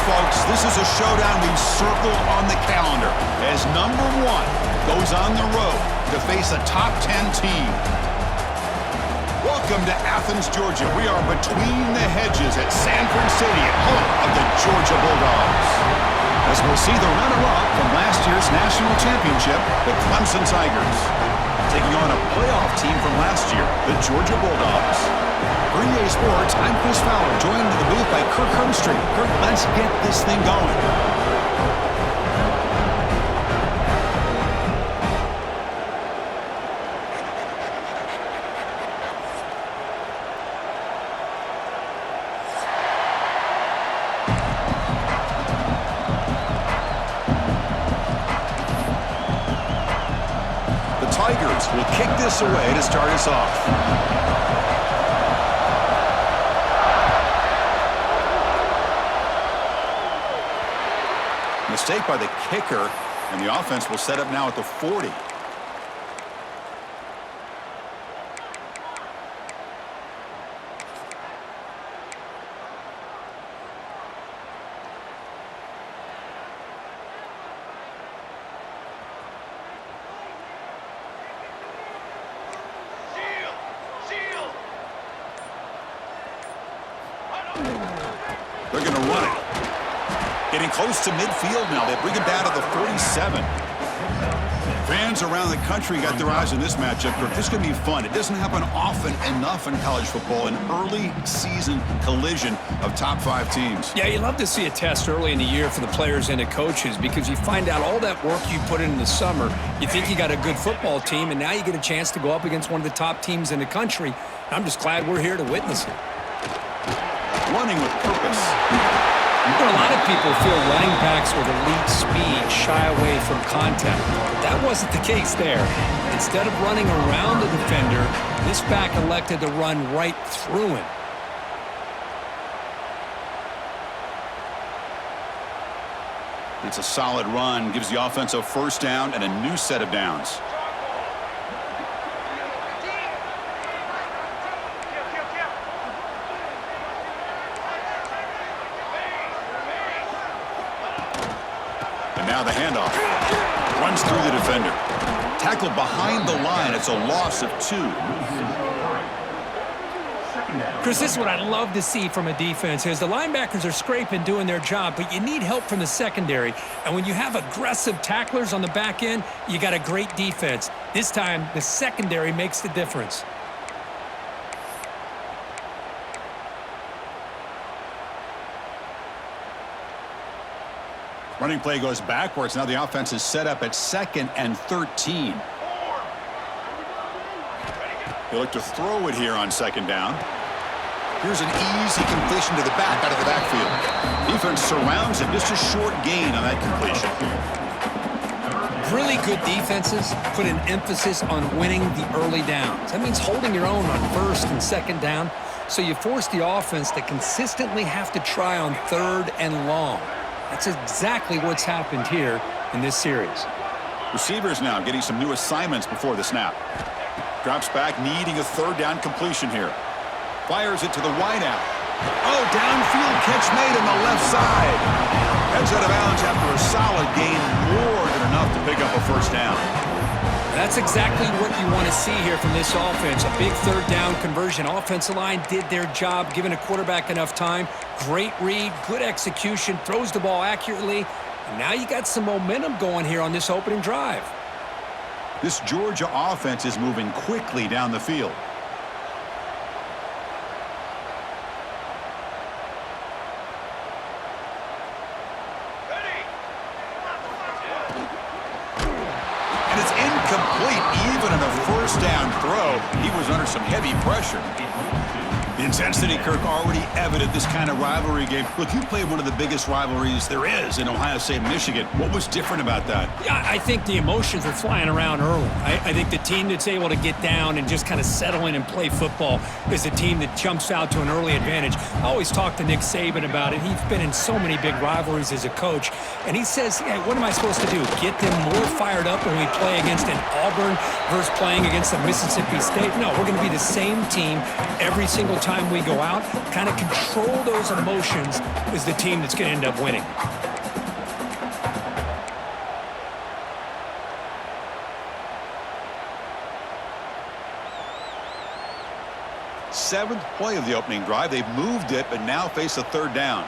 folks, this is a showdown we've circled on the calendar as number 1 goes on the road to face a top 10 team. Welcome to Athens, Georgia. We are between the hedges at Sanford Stadium, home of the Georgia Bulldogs. As we'll see the runner-up from last year's national championship, the Clemson Tigers, taking on a playoff team from last year, the Georgia Bulldogs. For EA Sports, I'm Chris Fowler, joined in the booth by Kirk Hermstreet. Kirk, let's get this thing going. The Tigers will kick this away to start us off. Mistake by the kicker, and the offense will set up now at the 40. They're going to run it. Getting close to midfield now. They bring it down to the 47. Fans around the country got their eyes on this matchup. This is going to be fun. It doesn't happen often enough in college football, an early season collision of top 5 teams. Yeah, you love to see a test early in the year for the players and the coaches because you find out all that work you put in the summer. You think you got a good football team, and now you get a chance to go up against one of the top teams in the country. I'm just glad we're here to witness it. Running with purpose. A lot of people feel running backs with elite speed shy away from contact, but that wasn't the case there. Instead of running around the defender, this back elected to run right through him. It's a solid run, gives the offense a first down and a new set of downs. Now the handoff. Runs through the defender. Tackled behind the line. It's a loss of 2. Chris, this is what I love to see from a defense is the linebackers are scraping, doing their job, but you need help from the secondary. And when you have aggressive tacklers on the back end, you got a great defense. This time, the secondary makes the difference. Running play goes backwards. Now the offense is set up at 2nd and 13. They look to throw it here on 2nd down. Here's an easy completion to the back out of the backfield. Defense surrounds him. Just a short gain on that completion. Really good defenses put an emphasis on winning the early downs. That means holding your own on 1st and 2nd down. So you force the offense to consistently have to try on 3rd and long. That's exactly what's happened here in this series. Receivers now getting some new assignments before the snap. Drops back, needing a 3rd down completion here. Fires it to the wideout. Oh, downfield catch made on the left side. Heads out of bounds after a solid gain, more than enough to pick up a 1st down. That's exactly what you want to see here from this offense. A big 3rd down conversion. Offensive line did their job, giving a quarterback enough time. Great read, good execution, throws the ball accurately. And now you got some momentum going here on this opening drive. This Georgia offense is moving quickly down the field. And it's incomplete. Even on a 1st down throw, he was under some heavy pressure. The intensity, Kirk, already evident this kind of rivalry game. Look, you played one of the biggest rivalries there is in Ohio State and Michigan. What was different about that? Yeah, I think the emotions were flying around early. I think the team that's able to get down and just kind of settle in and play football is a team that jumps out to an early advantage. I always talk to Nick Saban about it. He's been in so many big rivalries as a coach. And he says, hey, what am I supposed to do? Get them more fired up when we play against an Auburn versus playing against a Mississippi State? No, we're going to be the same team every single time we go out, kind of control those emotions, is the team that's going to end up winning. Seventh play of the opening drive. They've moved it, but now face a third down.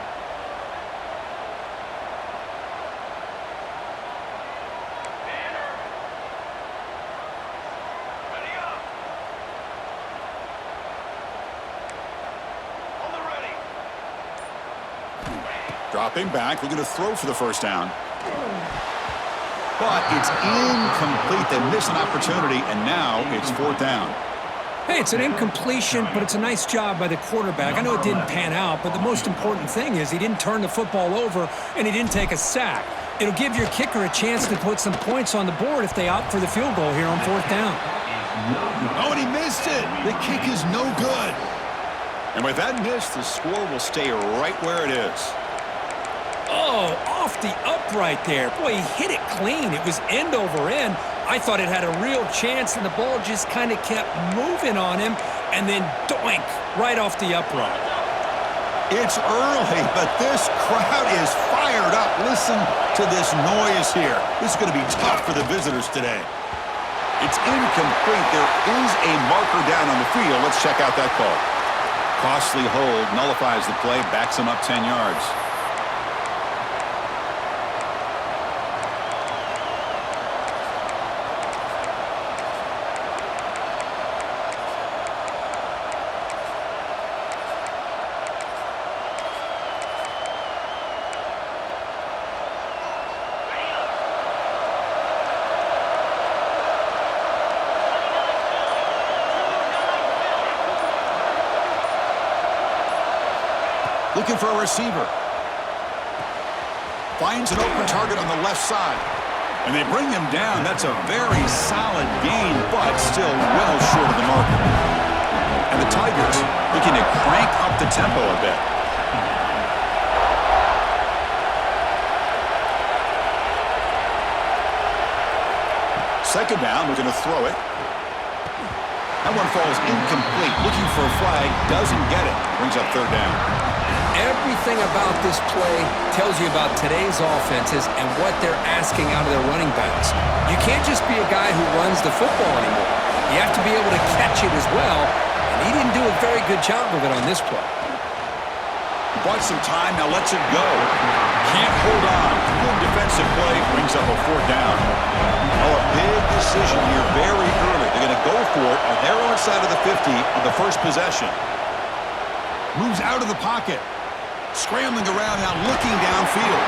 Dropping back, looking to throw for the first down. But it's incomplete. They miss an opportunity, and now it's fourth down. Hey, it's an incompletion, but it's a nice job by the quarterback. I know it didn't pan out, but the most important thing is he didn't turn the football over and he didn't take a sack. It'll give your kicker a chance to put some points on the board if they opt for the field goal here on fourth down. Oh, and he missed it. The kick is no good. And with that miss, the score will stay right where it is. Oh, off the upright there. Boy, he hit it clean. It was end over end. I thought it had a real chance, and the ball just kind of kept moving on him, and then doink, right off the upright. It's early, but this crowd is fired up. Listen to this noise here. This is going to be tough for the visitors today. It's incomplete. There is a marker down on the field. Let's check out that call. Costly hold nullifies the play, backs him up 10 yards. Looking for a receiver. Finds an open target on the left side. And they bring him down. That's a very solid gain, but still well short of the marker. And the Tigers looking to crank up the tempo a bit. Second down, looking to throw it. That one falls incomplete. Looking for a flag, doesn't get it. Brings up third down. Everything about this play tells you about today's offenses and what they're asking out of their running backs. You can't just be a guy who runs the football anymore. You have to be able to catch it as well, and he didn't do a very good job of it on this play. Bought some time, now lets it go. Can't hold on. Good defensive play, brings up a fourth down. Oh, a big decision here very early. They're going to go for it on their own side of the 50 on the first possession. Moves out of the pocket. Scrambling around now, looking downfield.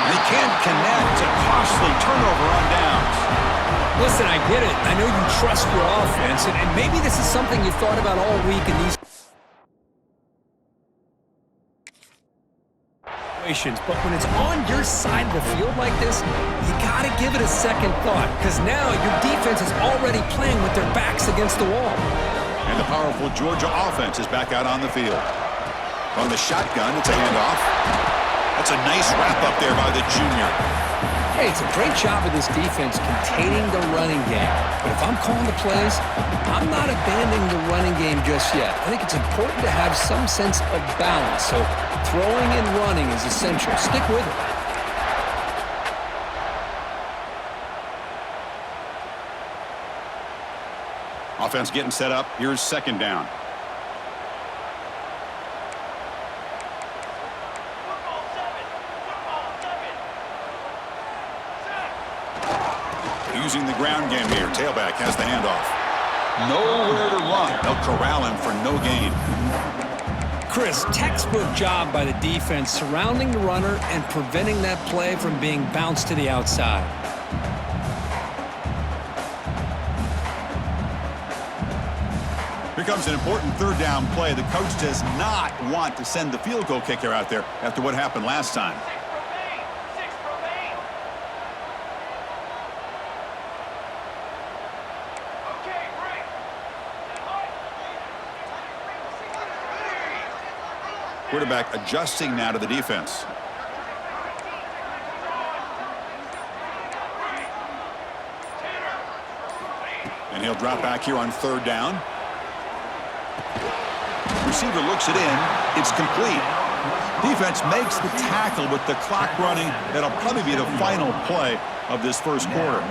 They can't connect. A costly turnover on downs. Listen, I get it. I know you trust your offense, and maybe this is something you thought about all week in these situations. But when it's on your side of the field like this, you got to give it a second thought, because now your defense is already playing with their backs against the wall. And the powerful Georgia offense is back out on the field. From the shotgun, it's a handoff. That's a nice wrap-up there by the junior. Hey, it's a great job of this defense containing the running game. But if I'm calling the plays, I'm not abandoning the running game just yet. I think it's important to have some sense of balance. So throwing and running is essential. Stick with it. Offense getting set up. Here's second down. Using the ground game here. Tailback has the handoff. Nowhere to run. They'll corral him for no gain. Chris, textbook job by the defense surrounding the runner and preventing that play from being bounced to the outside. Here comes an important third down play. The coach does not want to send the field goal kicker out there after what happened last time. Quarterback adjusting now to the defense. And he'll drop back here on third down. receiver looks it in. It's complete. Defense makes the tackle with the clock running. That'll probably be the final play of this first quarter.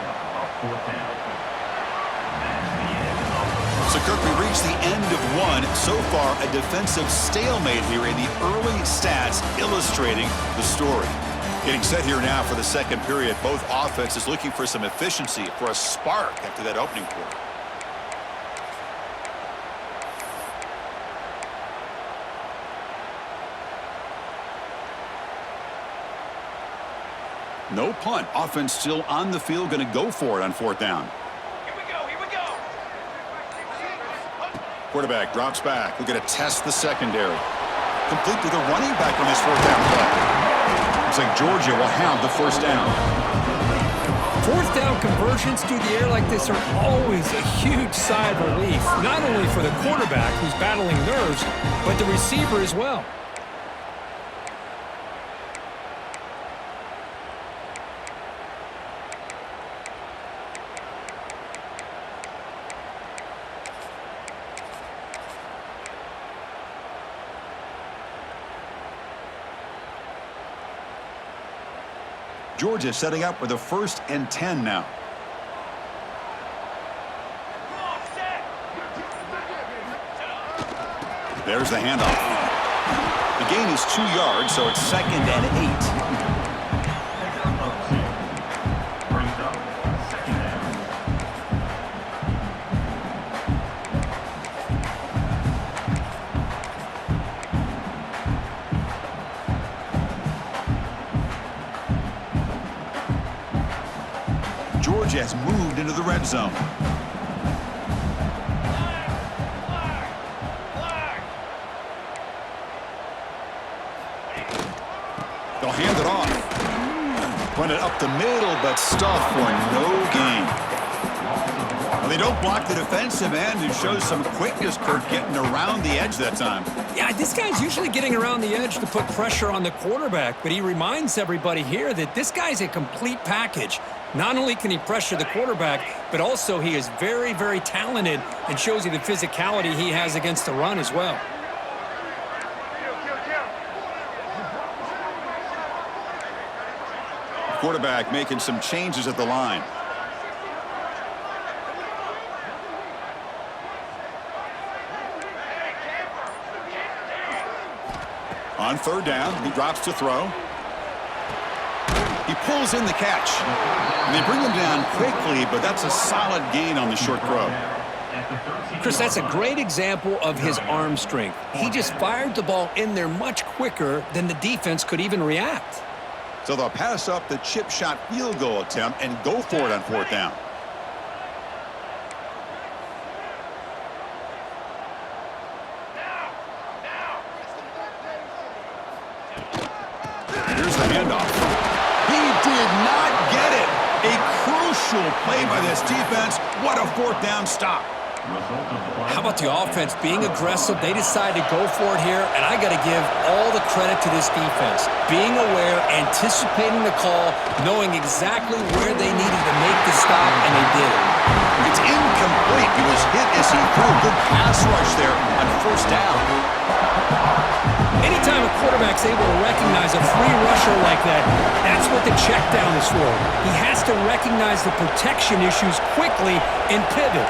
So, Kirk, we reached the end of one. So far, a defensive stalemate here in the early stats illustrating the story. Getting set here now for the second period. Both offenses looking for some efficiency, for a spark after that opening quarter. No punt. Offense still on the field, going to go for it on fourth down. Here we go. Quarterback drops back. We're going to test the secondary. Complete to the running back on this fourth down play. Looks like Georgia will have the first down. Fourth down conversions through the air like this are always a huge sigh of relief, not only for the quarterback who's battling nerves, but the receiver as well. Georgia setting up with a 1st and 10 now. There's the handoff. The gain is 2 yards, so it's 2nd and 8. Georgia has moved into the red zone. They'll hand it off. Run it up the middle, but stuffed for no gain. Well, they don't block the defensive end and shows some quickness, Kirk, getting around the edge that time. Yeah, this guy's usually getting around the edge to put pressure on the quarterback, but he reminds everybody here that this guy's a complete package. Not only can he pressure the quarterback, but also he is very, very talented and shows you the physicality he has against the run as well. Quarterback making some changes at the line. On third down, he drops to throw. He pulls in the catch. And they bring him down quickly, but that's a solid gain on the short throw. Chris, that's a great example of his arm strength. He just fired the ball in there much quicker than the defense could even react. So they'll pass up the chip shot field goal attempt and go for it on fourth down. Here's the handoff. He did not get it. A crucial play by this defense. What a fourth down stop. How about the offense being aggressive? They decided to go for it here, and I got to give all the credit to this defense. Being aware, anticipating the call, knowing exactly where they needed to make the stop, and they did it. It's incomplete. He was hit as he threw a good pass rush there on first down. Anytime a quarterback's able to recognize a free rusher like that, that's what the check down is for. He has to recognize the protection issues quickly and pivot.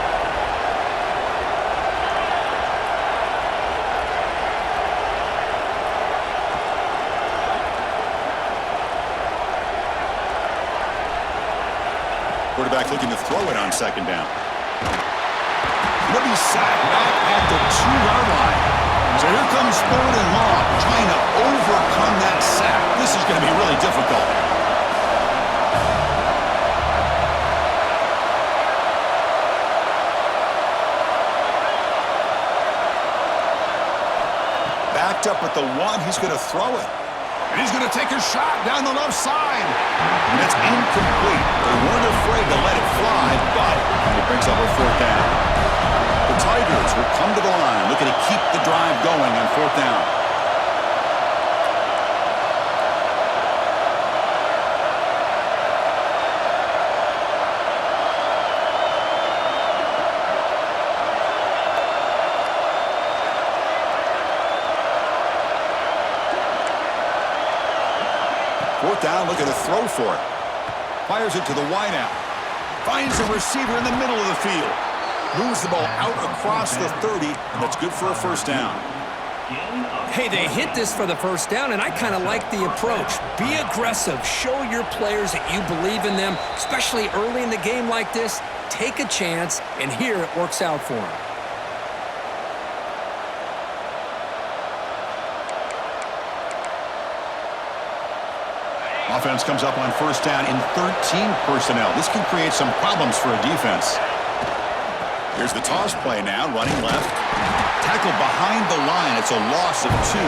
Quarterback looking to throw it on second down. He'll be sacked back at the 2-yard line. So here comes 3rd and long, trying to overcome that sack. This is going to be really difficult. Backed up at the 1, he's going to throw it. And he's going to take a shot down the left side. And it's incomplete. They weren't afraid to let it fly, but it brings up a fourth down. The Tigers will come to the line, looking to keep the drive going on fourth down. Fourth down, looking to throw for it. Fires it to the wideout. Finds a receiver in the middle of the field. Moves the ball out across the 30, and that's good for a first down. Hey, they hit this for the first down, and I kind of like the approach. Be aggressive. Show your players that you believe in them, especially early in the game like this. Take a chance, and here it works out for them. Offense comes up on first down in 13 personnel. This can create some problems for a defense. Here's the toss play now, running left. Tackle behind the line. It's a loss of 2.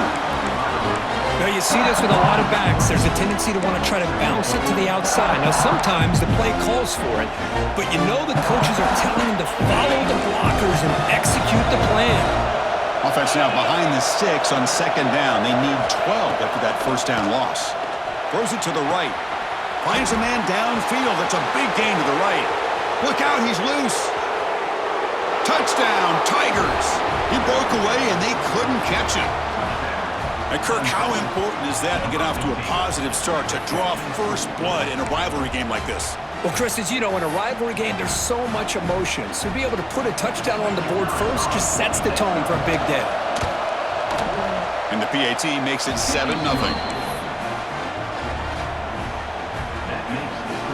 Now, you see this with a lot of backs. There's a tendency to want to try to bounce it to the outside. Now, sometimes the play calls for it, but you know the coaches are telling them to follow the blockers and execute the plan. Offense now behind the sticks on second down. They need 12 after that first down loss. Throws it to the right. Finds a man downfield. That's a big gain to the right. Look out, he's loose. Touchdown, Tigers. He broke away, and they couldn't catch him. And Kirk, how important is that to get off to a positive start, to draw first blood in a rivalry game like this? Well, Chris, as you know, in a rivalry game, there's so much emotion. So to be able to put a touchdown on the board first just sets the tone for a big day. And the PAT makes it 7-0.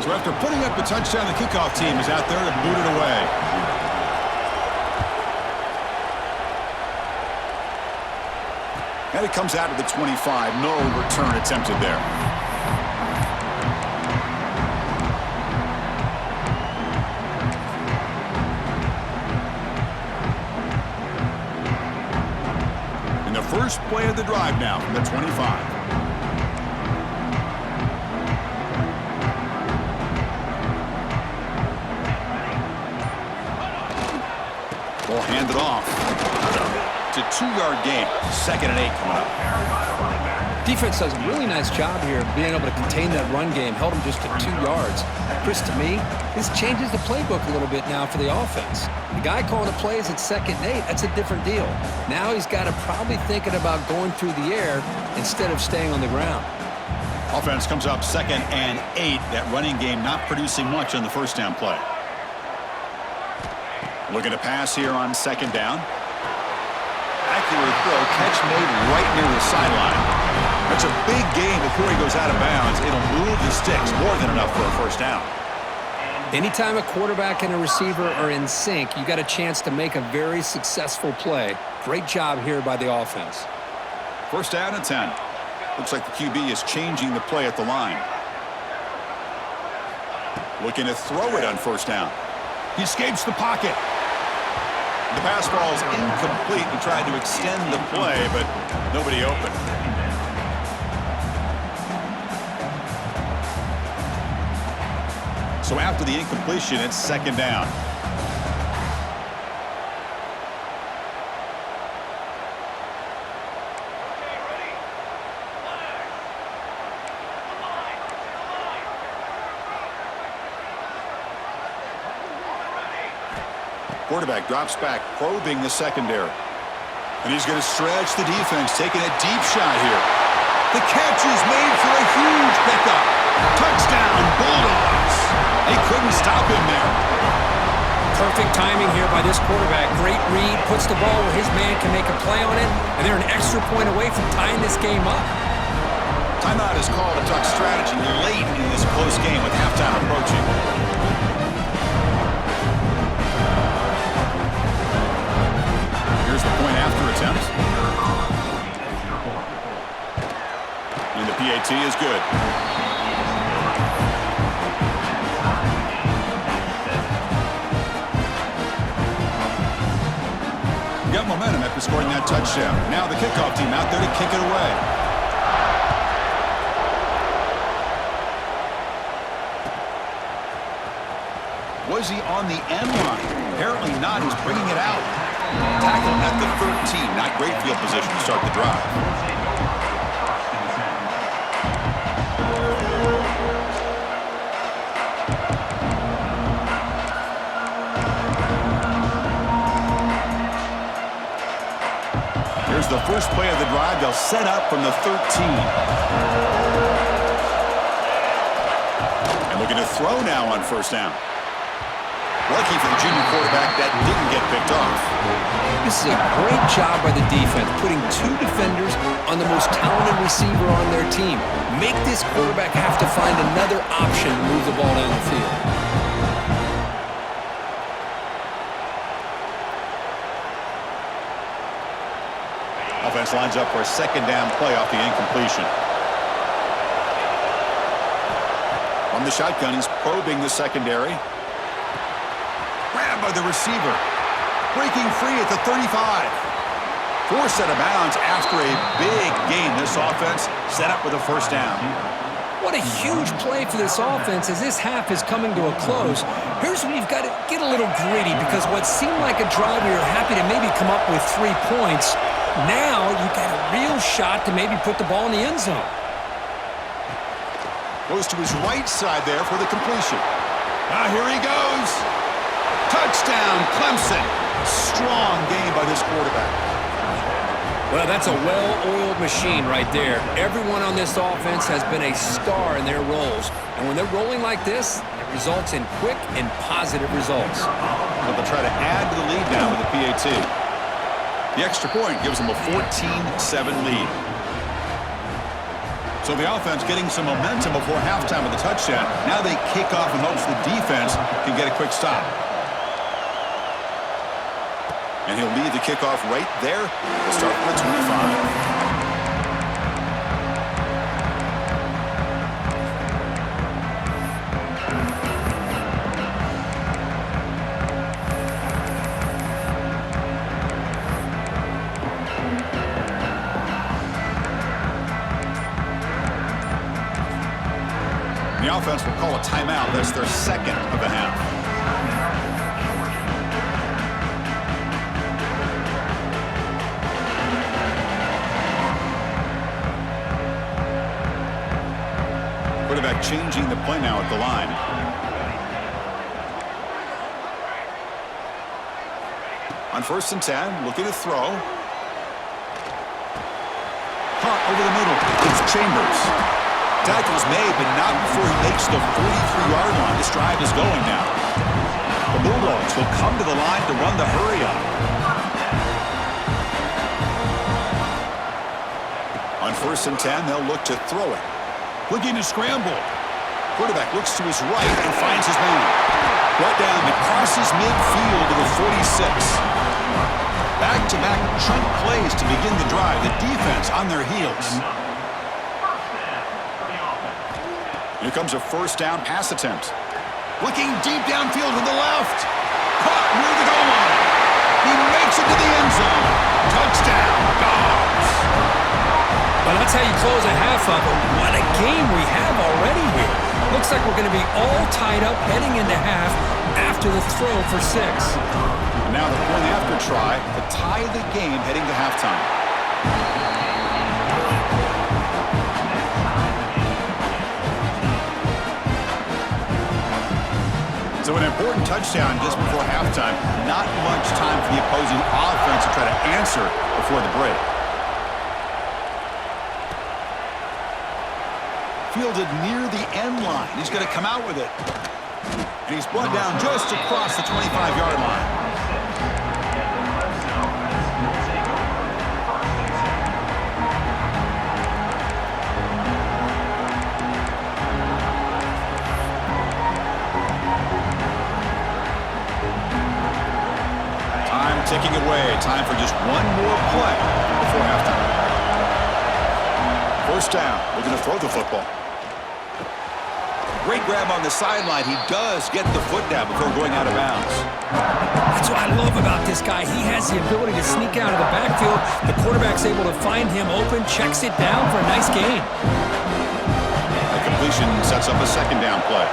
So after putting up the touchdown, the kickoff team is out there to boot it away. And it comes out of the 25. No return attempted there. And the first play of the drive now from the 25. Ball handed off. It's a 2-yard gain. 2nd and 8 coming up. Defense does a really nice job here of being able to contain that run game. Held them just to 2 yards. Chris, to me, this changes the playbook a little bit now for the offense. The guy calling the plays at 2nd and 8, that's a different deal. Now he's got to probably thinking about going through the air instead of staying on the ground. Offense comes up 2nd and 8. That running game not producing much on the first down play. Looking to pass here on 2nd down. Accurate throw, catch made right near the sideline. That's a big gain before he goes out of bounds. It'll move the sticks, more than enough for a first down. Anytime a quarterback and a receiver are in sync, you got a chance to make a very successful play. Great job here by the offense. First down and 10. Looks like the QB is changing the play at the line. Looking to throw it on first down. He escapes the pocket. The pass ball is incomplete. He tried to extend the play, but nobody open. So after the incompletion, it's 2nd down. Quarterback drops back, probing the secondary. And he's going to stretch the defense, taking a deep shot here. The catch is made for a huge pickup. Touchdown, Bulldogs. They couldn't stop him there. Perfect timing here by this quarterback. Great read, puts the ball where his man can make a play on it, and they're an extra point away from tying this game up. Timeout is called to talk strategy late in this close game with halftime approaching. Here's the point after attempt. And the PAT is good. Got momentum after scoring that touchdown. Now the kickoff team out there to kick it away. Was he on the end line? Apparently not. He's bringing it out. Tackle at the 13. Not great field position to start the drive. Here's the first play of the drive. They'll set up from the 13. throw now on first down. Lucky for the junior quarterback that didn't get picked off. This is a great job by the defense, putting two defenders on the most talented receiver on their team. Make this quarterback have to find another option to move the ball down the field. Offense lines up for a second down play off the incompletion. From the shotgun, he's probing the secondary. Grabbed by the receiver. Breaking free at the 35. Forced out of bounds after a big gain. This offense set up with a first down. What a huge play for this offense as this half is coming to a close. Here's where you've got to get a little greedy because what seemed like a drive where you're happy to maybe come up with 3 points, now you've got a real shot to maybe put the ball in the end zone. Goes to his right side there for the completion. Here he goes. Touchdown, Clemson. Strong game by this quarterback. Well, that's a well-oiled machine right there. Everyone on this offense has been a star in their roles. And when they're rolling like this, it results in quick and positive results. Well, they'll try to add to the lead now with the PAT. The extra point gives them a 14-7 lead. So the offense getting some momentum before halftime with the touchdown. Now they kick off in hopes the defense can get a quick stop. And he'll lead the kickoff right there. We'll start from the 25. The offense will call a timeout. That's their second of the half. Quarterback changing the play now at the line. On 1st and 10, looking to throw. Caught over the middle. It's Chambers. Tackles made, but not before he makes the 43-yard line. This drive is going now. The Bulldogs will come to the line to run the hurry-up. On 1st and 10, they'll look to throw it. Looking to scramble. Quarterback looks to his right and finds his man. Brought down and crosses midfield to the 46. Back-to-back chunk plays to begin the drive. The defense on their heels. Here comes a first down pass attempt. Looking deep downfield to the left. Caught near the goal line. He makes it to the end zone. Touchdown, Dogs. Well, that's how you close a half of it. What a game we have already here. Looks like we're going to be all tied up heading into half after the throw for 6. And now the point after try to tie the game heading to halftime. So an important touchdown just before halftime. Not much time for the opposing offense to try to answer before the break. Fielded near the end line. He's going to come out with it. And he's brought down just across the 25-yard line. Time ticking away. Time for just one more play before halftime. First down. We're going to throw the football. Great grab on the sideline. He does get the foot down before going out of bounds. That's what I love about this guy. He has the ability to sneak out of the backfield. The quarterback's able to find him open, checks it down for a nice gain. The completion sets up a second down play.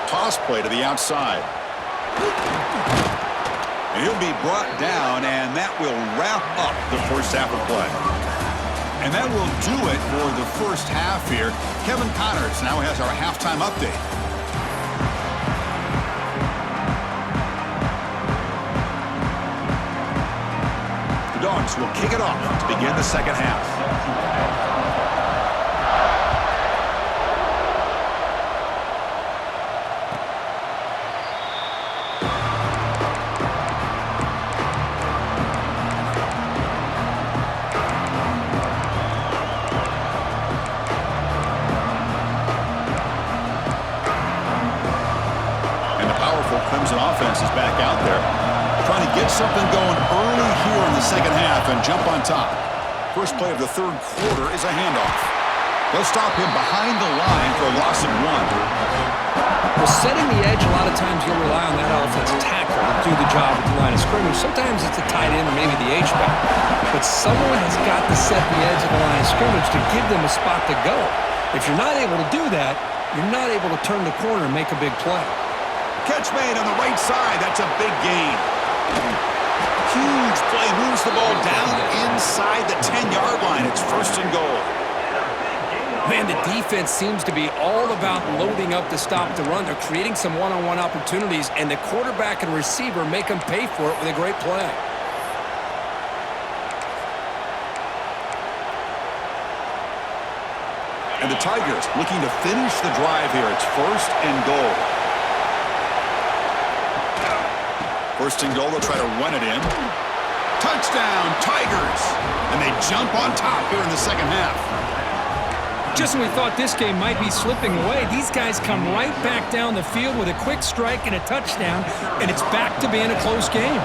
Toss play to the outside. And he'll be brought down, and that will wrap up the first half of play. And that will do it for the first half here. Kevin Connors now has our halftime update. The Dogs will kick it off to begin the second half. offense is back out there, trying to get something going early here in the second half and jump on top. First play of the third quarter is a handoff. They'll stop him behind the line for a loss of 1. Well, setting the edge, a lot of times you'll rely on that offensive tackle to do the job at the line of scrimmage. Sometimes it's a tight end or maybe the H-back. But someone has got to set the edge of the line of scrimmage to give them a spot to go. If you're not able to do that, you're not able to turn the corner and make a big play. Catch made on the right side. That's a big gain. Huge play. Moves the ball down inside the 10-yard line. It's first and goal. Man, the defense seems to be all about loading up to stop the run. They're creating some one-on-one opportunities, and the quarterback and receiver make them pay for it with a great play. And the Tigers looking to finish the drive here. It's first and goal. First and goal, they'll try to run it in. Touchdown, Tigers! And they jump on top here in the second half. Just when we thought this game might be slipping away, these guys come right back down the field with a quick strike and a touchdown, and it's back to being a close game.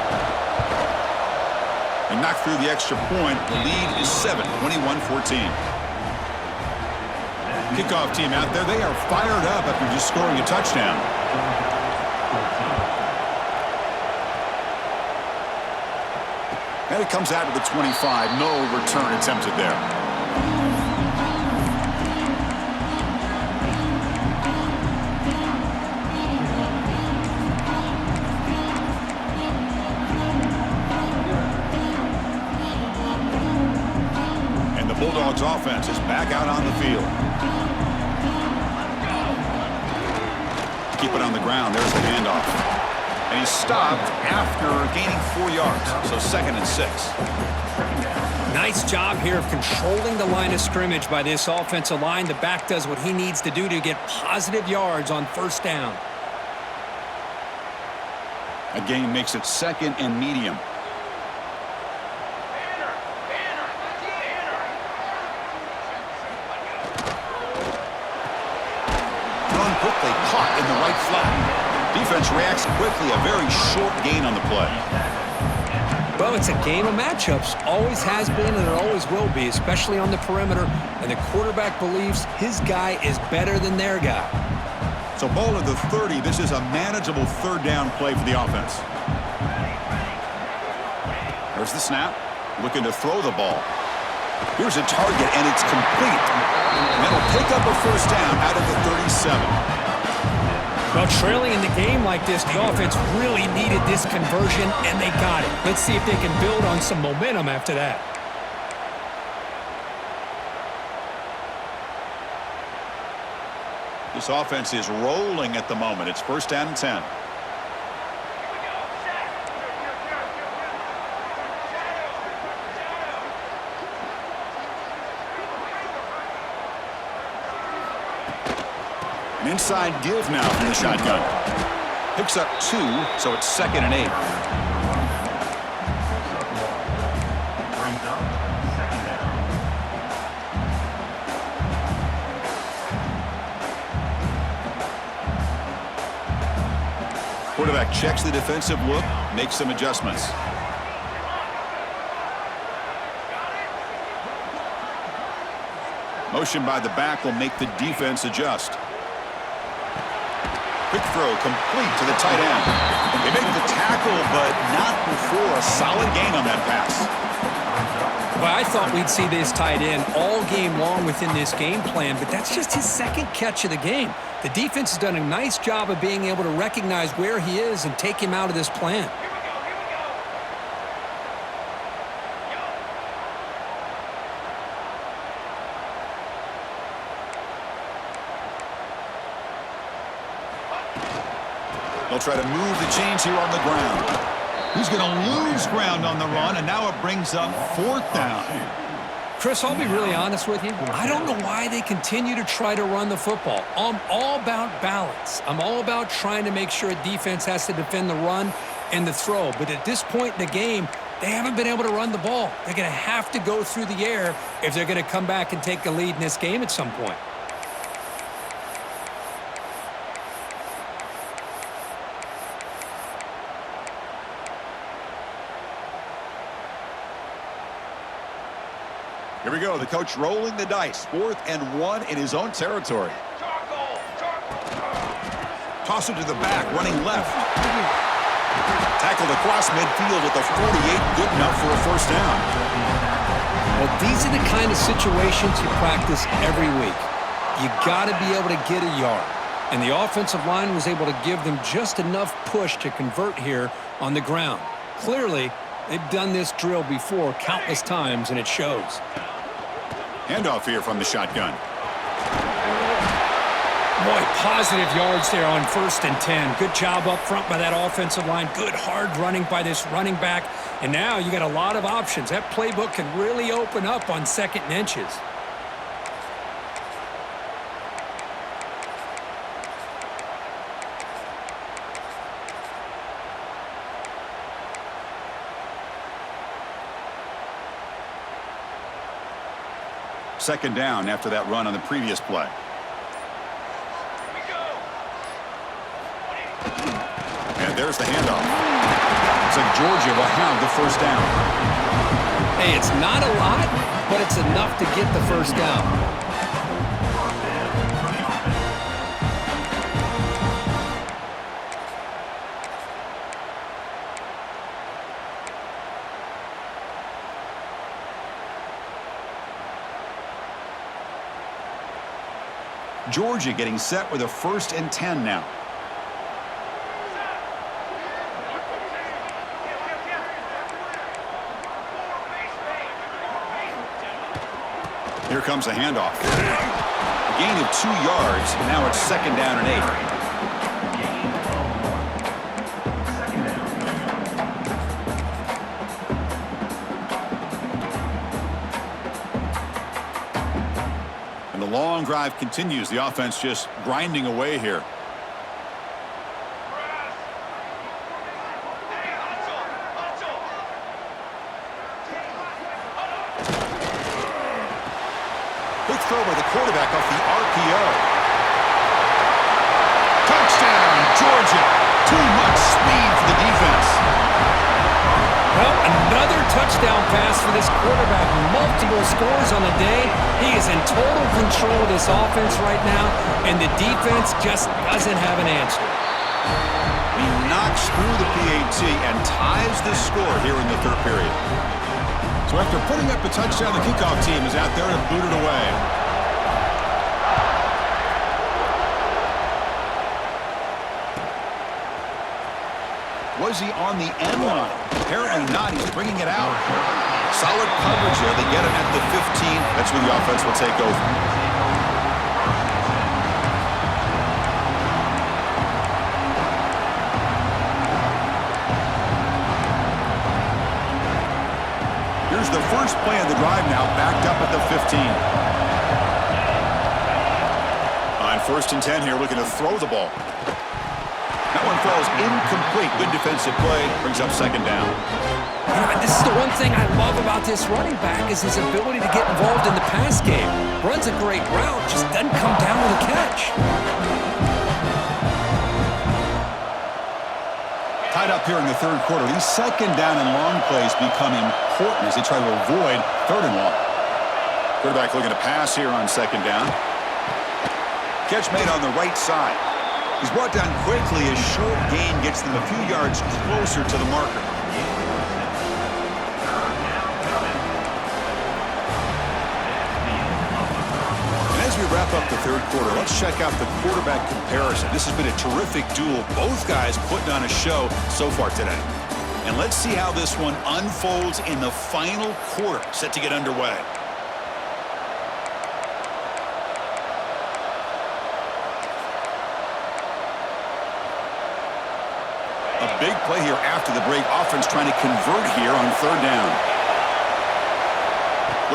And knock through the extra point. The lead is 7, 21-14. Kickoff team out there, they are fired up after just scoring a touchdown. And it comes out to the 25. No return attempted there. And the Bulldogs offense is back out on the field. Keep it on the ground. There's the handoff. And he stopped after gaining 4 yards, so 2nd and 6. Nice job here of controlling the line of scrimmage by this offensive line. The back does what he needs to do to get positive yards on first down. A gain makes it 2nd and medium. Thrown quickly, caught in the right flat. Defense reacts quickly, a very short gain on the play. Well, it's a game of matchups. Always has been and it always will be, especially on the perimeter. And the quarterback believes his guy is better than their guy. So ball at the 30. This is a manageable third down play for the offense. There's the snap. Looking to throw the ball. Here's a target, and it's complete. And that'll pick up a first down out of the 37. Well, trailing in the game like this, the offense really needed this conversion, and they got it. Let's see if they can build on some momentum after that. This offense is rolling at the moment. It's first down and 10. An inside give now from the shotgun. Picks up 2, so it's 2nd and 8. Quarterback checks the defensive look, makes some adjustments. Motion by the back will make the defense adjust. Quick throw complete to the tight end. They make the tackle, but not before a solid gain on that pass. Well, I thought we'd see this tight end all game long within this game plan, but that's just his 2nd catch of the game. The defense has done a nice job of being able to recognize where he is and take him out of this plan. They'll try to move the chains here on the ground. He's going to lose ground on the run, and now it brings up 4th down. Chris, I'll be really honest with you. I don't know why they continue to try to run the football. I'm all about balance. I'm all about trying to make sure a defense has to defend the run and the throw. But at this point in the game, they haven't been able to run the ball. They're going to have to go through the air if they're going to come back and take the lead in this game at some point. Here we go. The coach rolling the dice. 4th and 1 in his own territory. Toss it to the back, running left. Tackled across midfield at the 48. Good enough for a first down. Well, these are the kind of situations you practice every week. You got to be able to get a yard. And the offensive line was able to give them just enough push to convert here on the ground. Clearly, they've done this drill before countless times, and it shows. Handoff here from the shotgun. Boy, positive yards there on 1st and 10. Good job up front by that offensive line. Good hard running by this running back. And now you got a lot of options. That playbook can really open up on 2nd and inches. Second down after that run on the previous play. And there's the handoff. Looks like Georgia will have the first down. Hey, it's not a lot, but it's enough to get the first down. Georgia getting set with a 1st and 10 now. Here comes a handoff. A gain of 2 yards. Now it's 2nd down and 8. And the long drive continues. The offense just grinding away here. Quick throw by the quarterback off the RPO. Touchdown, Georgia. Too much speed for the defense. Well, another touchdown pass for this quarterback. Multiple scores on the day. He is in total control of this offense right now, and the defense just doesn't have an answer. He knocks through the PAT and ties the score here in the 3rd period. So after putting up a touchdown, the kickoff team is out there to boot it away. Was he on the end line? Apparently not. He's bringing it out. Solid coverage there. They get him at the 15. That's where the offense will take over. Here's the first play of the drive now, backed up at the 15. On 1st and 10 here, looking to throw the ball. That one falls incomplete. Good defensive play. Brings up 2nd down. You know, this is the one thing I love about this running back is his ability to get involved in the pass game. Runs a great route, just doesn't come down with a catch. Tied up here in the 3rd quarter. These 2nd down and long plays become important as they try to avoid 3rd and long. Quarterback looking to pass here on 2nd down. Catch made on the right side. He's brought down quickly as short gain gets them a few yards closer to the marker. And as we wrap up the 3rd quarter, let's check out the quarterback comparison. This has been a terrific duel. Both guys putting on a show so far today. And let's see how this one unfolds in the final quarter, set to get underway. A big play here after the break. Offense trying to convert here on 3rd down.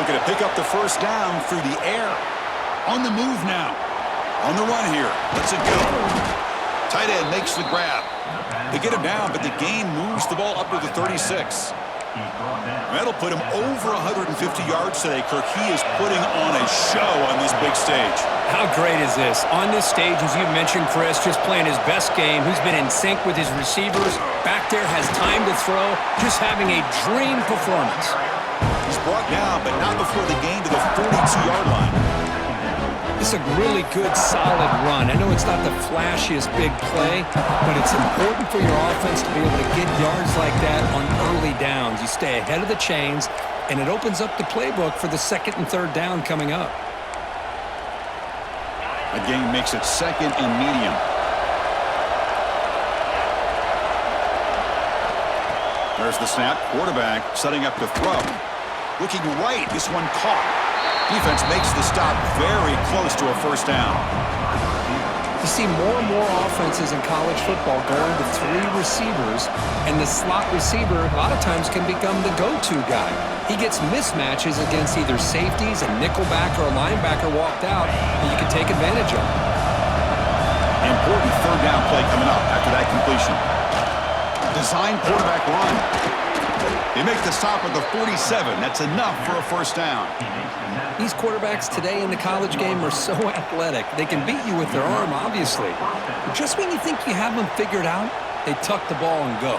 Looking to pick up the first down through the air. On the move now. On the run here. Let's it go. Tight end makes the grab. They get him down, but the gain moves the ball up to the 36. That'll put him over 150 yards today, Kirk. He is putting on a show on this big stage. How great is this? On this stage, as you mentioned, Chris, just playing his best game. He's been in sync with his receivers. Back there, has time to throw. Just having a dream performance. He's brought down, but not before the gain to 2-yard line. It's a really good, solid run. I know it's not the flashiest big play, but it's important for your offense to be able to get yards like that on early downs. You stay ahead of the chains, and it opens up the playbook for the second and third down coming up. A gain makes it second and medium. There's the snap. Quarterback setting up to throw. Looking right. This one caught. Defense makes the stop very close to a first down. You see more and more offenses in college football going to 3 receivers, and the slot receiver a lot of times can become the go-to guy. He gets mismatches against either safeties, a nickelback, or a linebacker walked out, and you can take advantage of. Important third down play coming up after that completion. Design quarterback run. They make the stop at the 47. That's enough for a first down. These quarterbacks today in the college game are so athletic. They can beat you with their arm, obviously. But just when you think you have them figured out, they tuck the ball and go.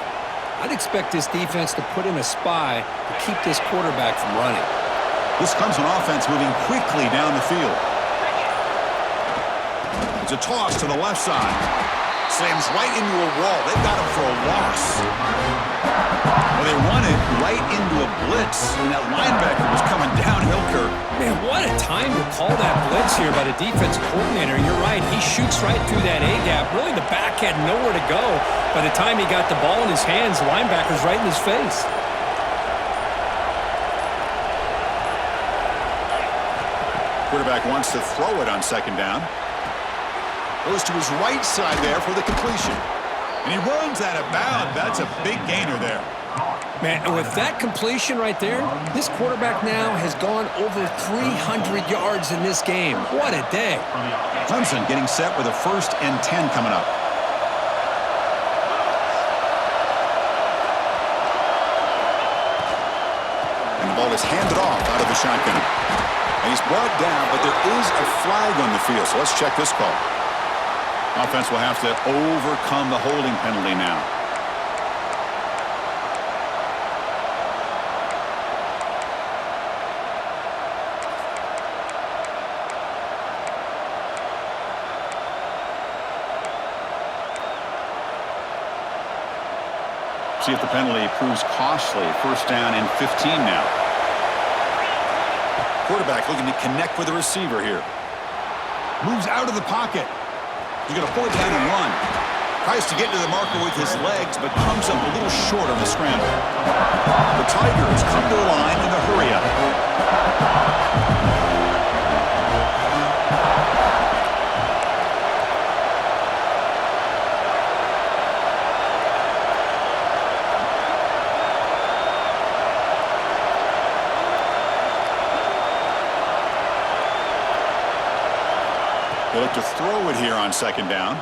I'd expect this defense to put in a spy to keep this quarterback from running. This Clemson offense moving quickly down the field. It's a toss to the left side. Slams right into a wall. They've got him for a loss. Well, they run it right into a blitz, and that linebacker was coming downhill, Kirk. Man, what a time to call that blitz here by the defensive coordinator. You're right. He shoots right through that A-gap. Really, the back had nowhere to go. By the time he got the ball in his hands, the linebacker's right in his face. Quarterback wants to throw it on second down. Goes to his right side there for the completion. And he runs out of bounds. That's a big gainer there. Man, and with that completion right there, this quarterback now has gone over 300 yards in this game. What a day. Clemson getting set with a 1st and 10 coming up. And the ball is handed off out of the shotgun. And he's brought down, but there is a flag on the field. So let's check this call. Offense will have to overcome the holding penalty now. See if the penalty proves costly. 1st down and 15 now. Quarterback looking to connect with the receiver here. Moves out of the pocket. He's going to pull it down and run. Tries to get to the marker with his legs, but comes up a little short on the scramble. The Tigers come to the line in a hurry-up. They look to throw it here on second down.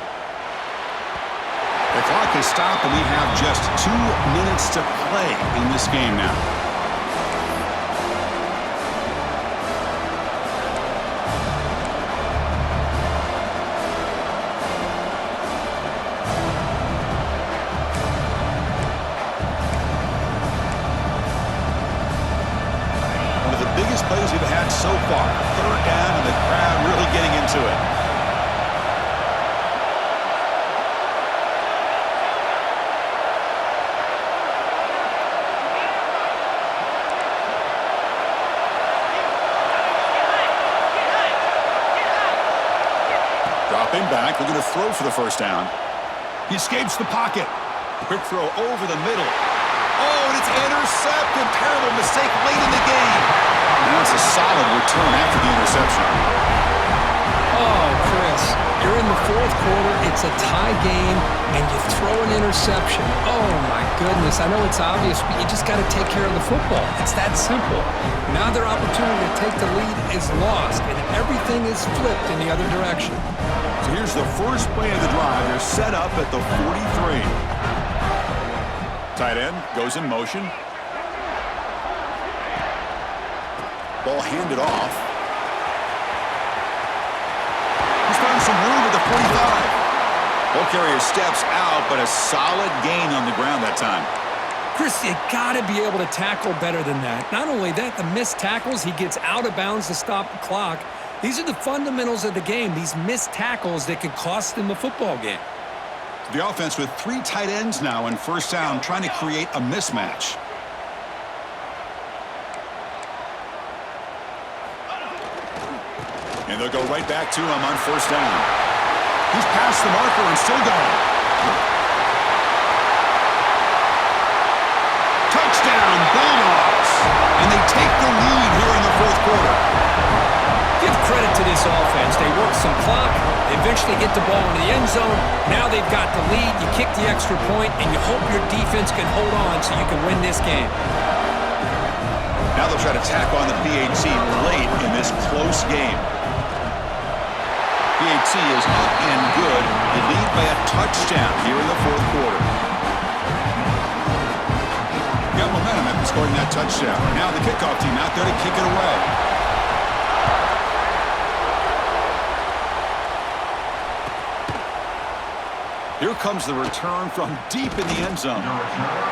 The clock is stopped, and we have just 2 minutes to play in this game now. One of the biggest plays we've had so far. 3rd down, and the crowd really getting into it. Dropping back, looking to throw for the 1st down. He escapes the pocket. Quick throw over the middle. Oh, and it's intercepted. Terrible mistake late in the game. Now it's a solid return after the interception. Oh, Chris, you're in the 4th quarter. It's a tie game, and you throw an interception. Oh, my goodness. I know it's obvious, but you just got to take care of the football. It's that simple. Now their opportunity to take the lead is lost, and everything is flipped in the other direction. So here's the first play of the drive. They're set up at the 43. Tight end goes in motion. Ball handed off. He's found some room at the 45. Ball carrier steps out, but a solid gain on the ground that time. Chris, you got to be able to tackle better than that. Not only that, the missed tackles, he gets out of bounds to stop the clock. These are the fundamentals of the game, these missed tackles that can cost them a football game. The offense with 3 tight ends now in first down, trying to create a mismatch. And they'll go right back to him on first down. He's past the marker and still going. Touchdown, Bulldogs! And they take the lead here in the fourth quarter. Give credit to this offense. They work some clock. They eventually get the ball into the end zone. Now they've got the lead. You kick the extra point, and you hope your defense can hold on so you can win this game. Now they'll try to tack on the PAT late in this close game. PAT is up and good. They lead by a touchdown here in the fourth quarter. Got momentum after scoring that touchdown. Now the kickoff team out there to kick it away. Here comes the return from deep in the end zone.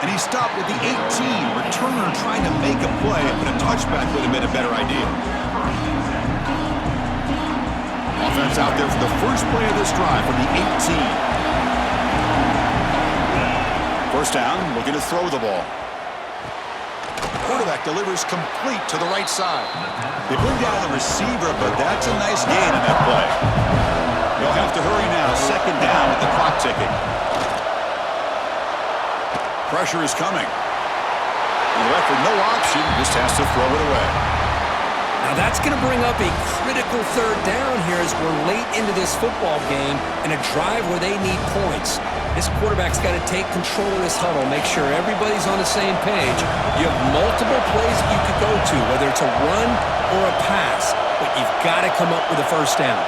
And he stopped at the 18. Returner trying to make a play, but a touchback would have been a better idea. Offense out there for the first play of this drive from the 18. First down, looking to throw the ball. Quarterback delivers complete to the right side. They bring down the receiver, but that's a nice gain in that play. They'll have to hurry now. Second down with the clock ticking. Pressure is coming. And left with no option, just has to throw it away. Now that's going to bring up a critical third down here as we're late into this football game in a drive where they need points. This quarterback's got to take control of this huddle, make sure everybody's on the same page. You have multiple plays that you could go to, whether it's a run or a pass, but you've got to come up with a first down.